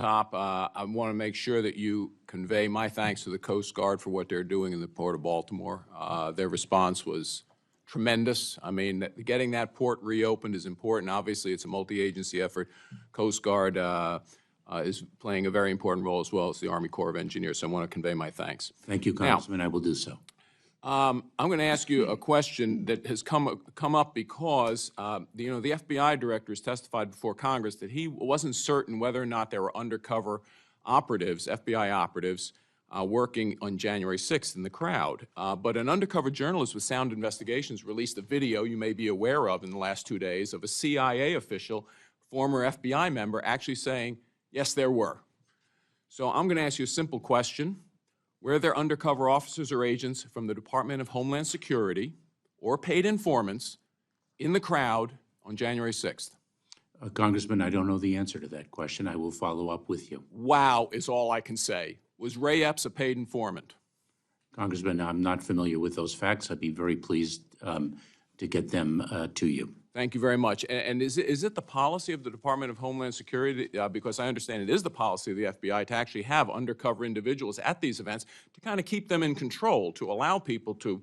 top, I want to make sure that you convey my thanks to the Coast Guard for what they're doing in the Port of Baltimore. Their response was tremendous. I mean, getting that port reopened is important. Obviously, it's a multi-agency effort. Coast Guard is playing a very important role, as well as the Army Corps of Engineers. So I want to convey my thanks. Thank you, Congressman. Now, I will do so. I'm going to ask you a question that has come up because the FBI director has testified before Congress that he wasn't certain whether or not there were undercover operatives, FBI operatives, working on January 6th in the crowd. But an undercover journalist with Sound Investigations released a video you may be aware of in the last 2 days of a CIA official, former FBI member, actually saying, yes, there were. So I'm going to ask you a simple question. Were there undercover officers or agents from the Department of Homeland Security or paid informants in the crowd on January 6th? Congressman, I don't know the answer to that question. I will follow up with you. Wow is all I can say. Was Ray Epps a paid informant? Congressman, I'm not familiar with those facts. I'd be very pleased to get them to you. Thank you very much. And is it the policy of the Department of Homeland Security, because I understand it is the policy of the FBI, to actually have undercover individuals at these events to kind of keep them in control, to allow people to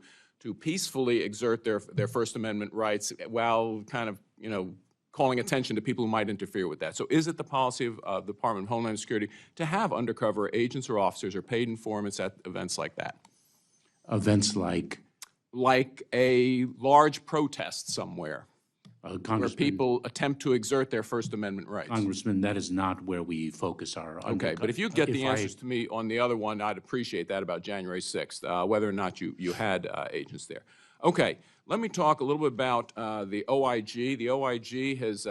peacefully exert their First Amendment rights while kind of, calling attention to people who might interfere with that? So is it the policy of the Department of Homeland Security to have undercover agents or officers or paid informants at events like that? Events like? Like a large protest somewhere. Where people attempt to exert their First Amendment rights. Congressman, that is not where we focus our Okay, but if you get the answers to me on the other one, I'd appreciate that about January 6th, whether or not you had agents there. Okay, let me talk a little bit about the OIG. The OIG has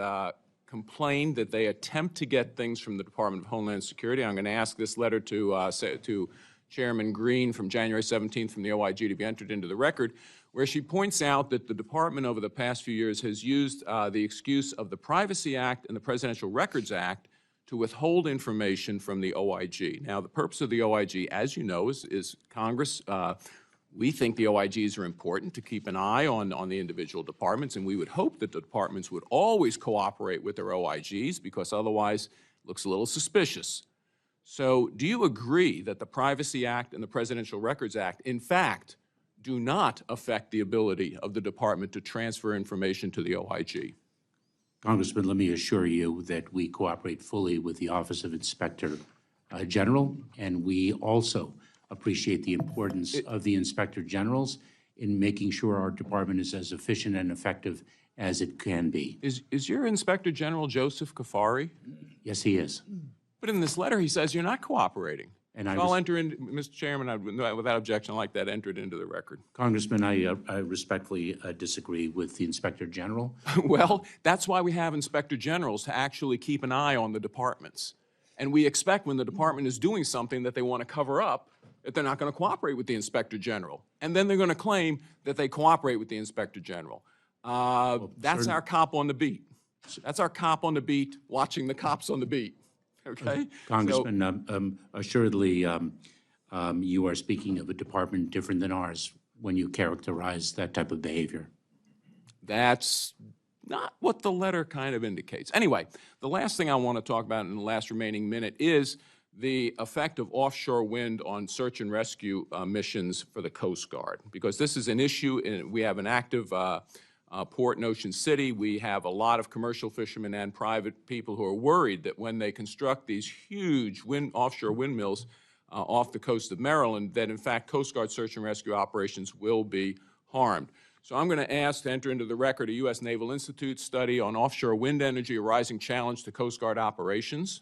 complained that they attempt to get things from the Department of Homeland Security. I'm going to ask this letter to Chairman Green from January 17th from the OIG to be entered into the record, where she points out that the department over the past few years has used the excuse of the Privacy Act and the Presidential Records Act to withhold information from the OIG. Now, the purpose of the OIG, as you know, is Congress. We think the OIGs are important to keep an eye on the individual departments, and we would hope that the departments would always cooperate with their OIGs, because otherwise it looks a little suspicious. So do you agree that the Privacy Act and the Presidential Records Act, in fact, do not affect the ability of the department to transfer information to the OIG? Congressman, let me assure you that we cooperate fully with the Office of Inspector General, and we also appreciate the importance of the Inspector Generals in making sure our department is as efficient and effective as it can be. Is your Inspector General Joseph Kafari? Yes, he is. But in this letter, he says you're not cooperating. And so I'll enter in, Mr. Chairman, without objection, I'd like that entered into the record. Congressman, I respectfully disagree with the Inspector General. Well, that's why we have Inspector Generals, to actually keep an eye on the departments. And we expect when the department is doing something that they want to cover up, that they're not going to cooperate with the Inspector General. And then they're going to claim that they cooperate with the Inspector General. That's our cop on the beat. That's our cop on the beat, watching the cops on the beat. Okay? Congressman, assuredly, you are speaking of a department different than ours when you characterize that type of behavior. That's not what the letter kind of indicates. Anyway, the last thing I want to talk about in the last remaining minute is the effect of offshore wind on search and rescue missions for the Coast Guard, because this is an issue. We have an active port in Ocean City. We have a lot of commercial fishermen and private people who are worried that when they construct these huge offshore windmills off the coast of Maryland, that in fact Coast Guard search and rescue operations will be harmed. So I'm going to ask to enter into the record a U.S. Naval Institute study on offshore wind energy, a rising challenge to Coast Guard operations,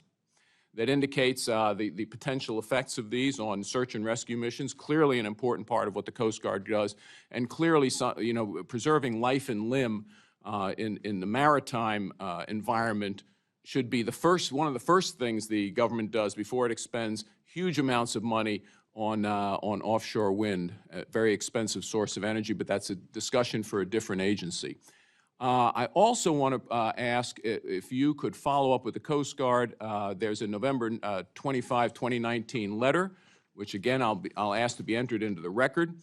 that indicates the potential effects of these on search and rescue missions, clearly an important part of what the Coast Guard does, and clearly, preserving life and limb in the maritime environment should be one of the first things the government does before it expends huge amounts of money on offshore wind, a very expensive source of energy, but that's a discussion for a different agency. I also want to ask if you could follow up with the Coast Guard. There's a November 25, 2019 letter, which again I'll ask to be entered into the record,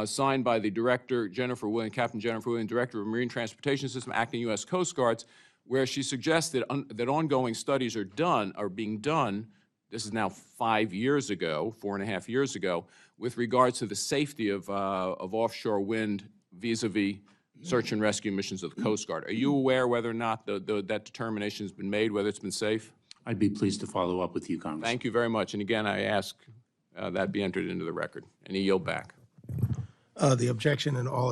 signed by the Director, Captain Jennifer Williams, Director of Marine Transportation System, acting U.S. Coast Guards, where she suggested that ongoing studies are being done, this is now 5 years ago, 4.5 years ago, with regards to the safety of offshore wind vis-a-vis search and rescue missions of the Coast Guard. Are you aware whether or not that determination has been made, whether it's been safe? I'd be pleased to follow up with you, Congressman. Thank you very much. And again, I ask that be entered into the record. And I yield back. The objection in all